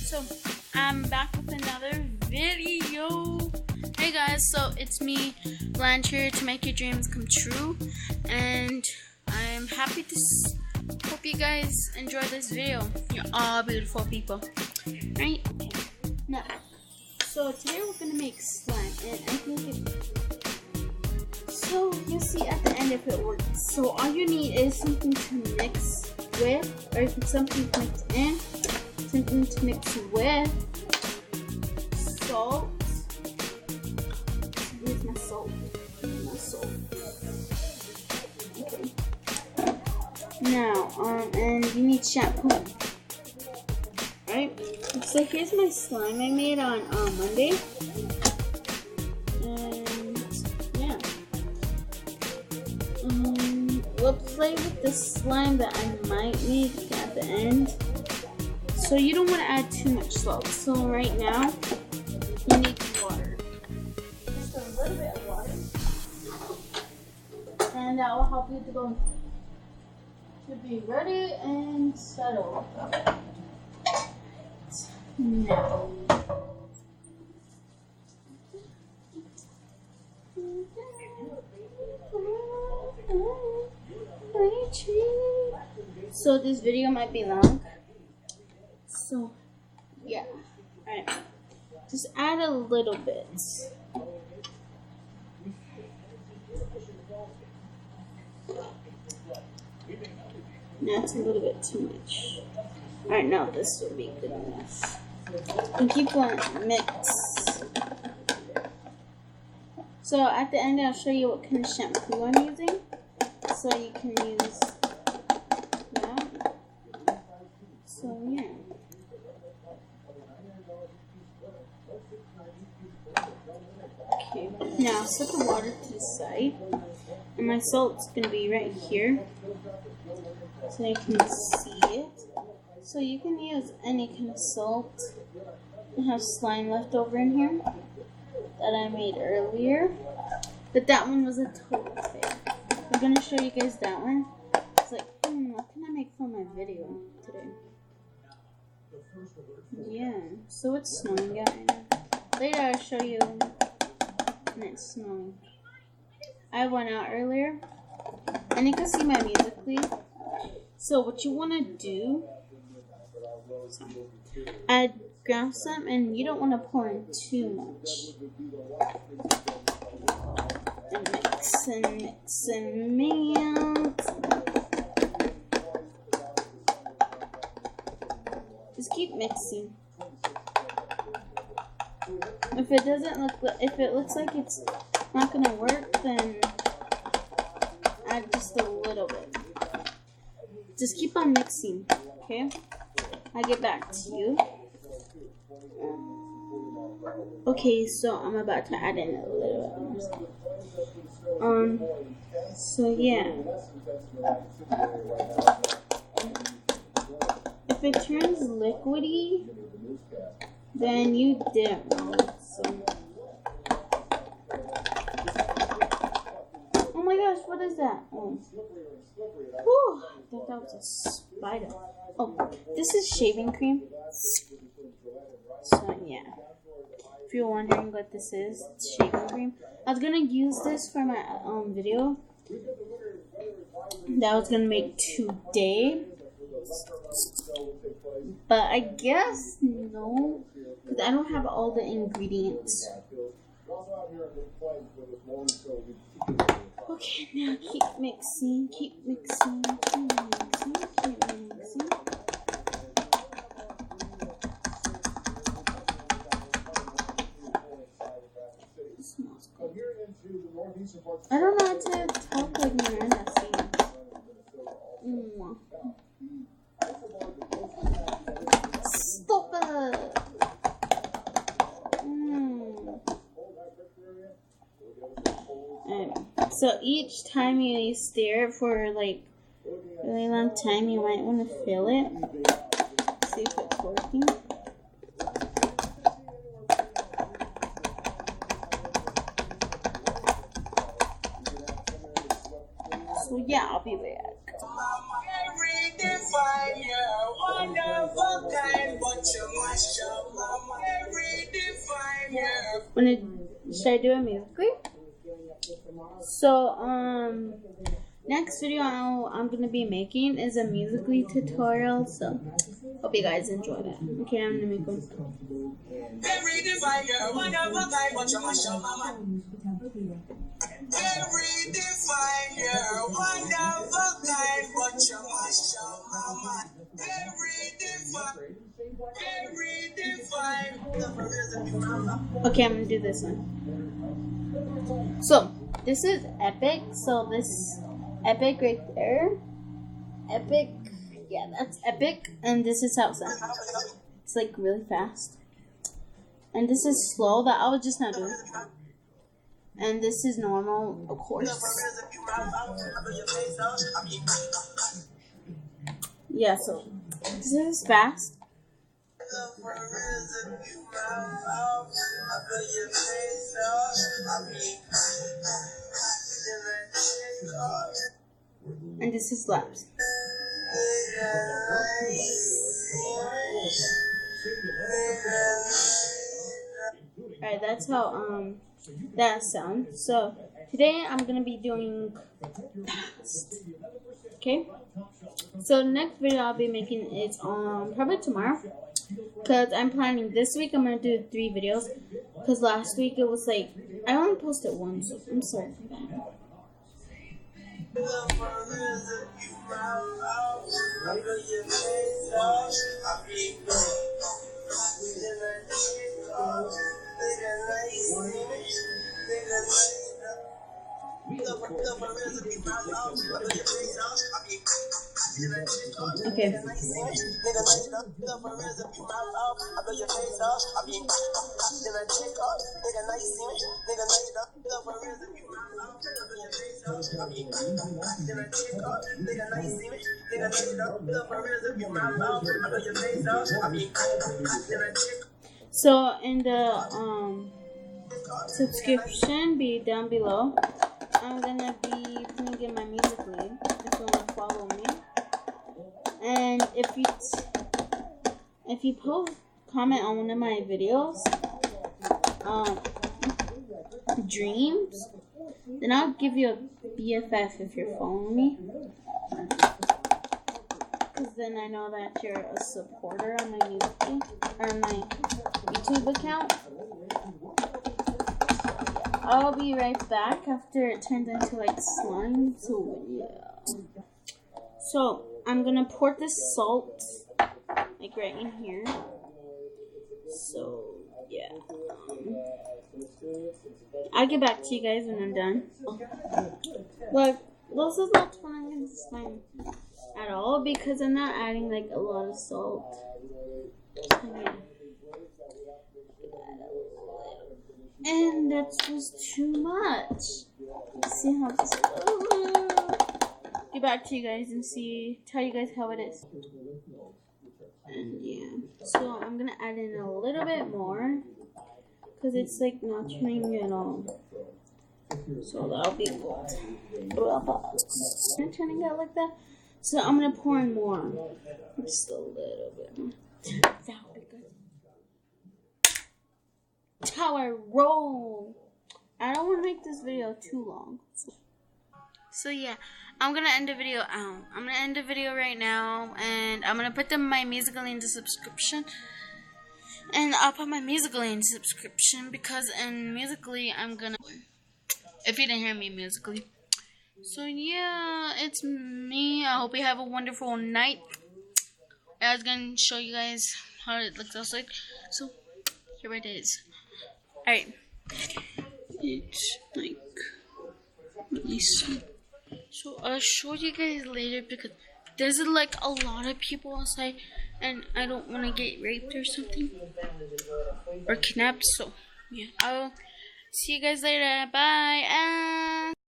So I'm back with another video. Hey guys, so it's me, Blanche, here to make your dreams come true, and I'm happy to hope you guys enjoy this video. You're all beautiful people, right? Okay. Now, so today we're gonna make slime, and I think so you'll see at the end if it works. So all you need is something to mix with, or something to mix in. Something to mix with salt. Where's my salt? Okay. Now, and you need shampoo. Right? So here's my slime I made on Monday. And yeah. We'll play with the slime that I might make at the end. So you don't want to add too much salt. So right now, you need water. Just a little bit of water. And that will help you to be ready and settled. Now. So this video might be long. So, yeah. Alright. Just add a little bit. That's a little bit too much. Alright, no, this will be good enough. And keep going. Mix. So, at the end, I'll show you what kind of shampoo I'm using. So, you can use that. So, yeah. Okay, now set the water to the side, and my salt's gonna be right here, so you can see it. So you can use any kind of salt. I have slime left over in here that I made earlier, but that one was a total fail. I'm gonna show you guys that one. It's like, what can I make for my video today? Yeah, so it's snowing out right now. Later I'll show you when it's snowing. I went out earlier, and you can see my Musiclly. So what you want to do, add ground some, and you don't want to pour in too much. And mix and mix and mix. Just keep mixing. If it looks like it's not gonna work, then add just a little bit. Just keep on mixing, okay? I'll get back to you. Okay, so I'm about to add in a little bit. So yeah. If it turns liquidy, then you didn't know. So. Oh my gosh, what is that? Oh. Whew, I thought that was a spider. Oh, this is shaving cream. So yeah. If you're wondering what this is, it's shaving cream. I was gonna use this for my video that I was gonna make today. But I guess no, because I don't have all the ingredients. Okay, now keep mixing, keep mixing, keep mixing, keep mixing. It smells good. I don't know how to talk like Miranda sings. Stop it! So each time you stare for like a really long time, you might want to fill it. See if it's working. So yeah, I'll be back. Wonderful kind, but you must Should I do it musically? So next video I'm gonna be making is a Musically tutorial. So hope you guys enjoy that. Okay, I'm gonna make one. Okay, I'm gonna do this one. So this is epic. So this epic right there, epic. Yeah, that's epic. And this is how it sounds. It's like really fast. And this is slow. That I was just not doing. And this is normal, of course. Yeah, so this is fast. And this is slaps. Alright, that's how that sounds. So today I'm gonna be doing fast. Okay? So the next video I'll be making is probably tomorrow. Because I'm planning this week I'm gonna do 3 videos. Because last week it was like I only posted 1, so I'm sorry for that. Okay. So in the subscription be down below, I'm gonna be putting in my Musiclly if you wanna follow me. And if you comment on one of my videos, dreams, then I'll give you a BFF if you're following me. Because then I know that you're a supporter on my my YouTube account. I'll be right back after it turns into like slime. So yeah. So I'm gonna pour this salt like right in here. So yeah. I'll get back to you guys when I'm done. Look, this is not turning into slime at all because I'm not adding like a lot of salt. Yeah. And that was too much. See how this get back to you guys and tell you guys how it is. And yeah, so I'm gonna add in a little bit more because it's like not turning at all. So that'll be good. Not turning out like that. So I'm gonna pour in more, just a little bit more. That'll be good. That's how I roll. I don't want to make this video too long. So yeah, I'm gonna end the video out. I'm gonna end the video right now, and I'm gonna put my Musiclly into subscription. And I'll put my Musiclly into subscription because in Musiclly I'm gonna. If you didn't hear me, Musiclly. So yeah, it's me. I hope you have a wonderful night. I was gonna show you guys how it looks outside. So here it is. Alright. It's like really soon. So I'll show you guys later because there's like a lot of people outside and I don't want to get raped or something or kidnapped. So yeah, I'll see you guys later. Bye.